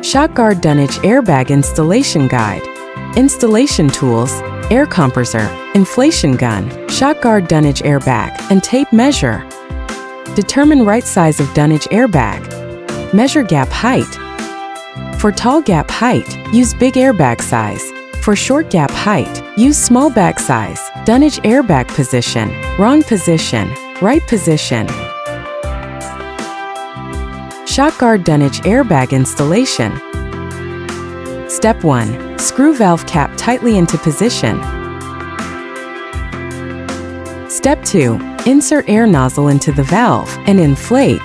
Shock Guard Dunnage Airbag Installation Guide. Installation tools: air compressor, inflation gun, shock guard Dunnage airbag, and tape measure. Determine right size of Dunnage airbag. Measure gap height. For tall gap height, use big airbag size. For short gap height, use small bag size. Dunnage airbag position: wrong position, right position. Shock Guard Dunnage airbag installation. Step 1. Screw valve cap tightly into position. Step 2. Insert air nozzle into the valve and inflate.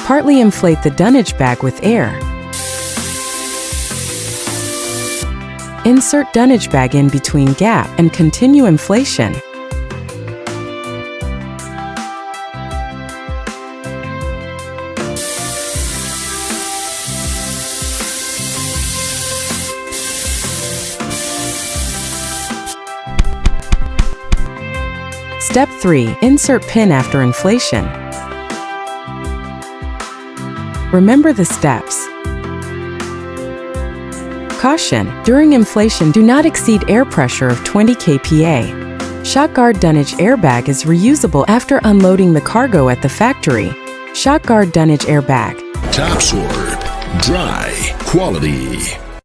Partly inflate the Dunnage bag with air. Insert Dunnage bag in between gap and continue inflation. Step 3. Insert pin after inflation. Remember the steps. Caution: during inflation, do not exceed air pressure of 20 kPa. Shock Guard Dunnage airbag is reusable after unloading the cargo at the factory. Shock Guard Dunnage airbag. TOPSORB. Dry quality.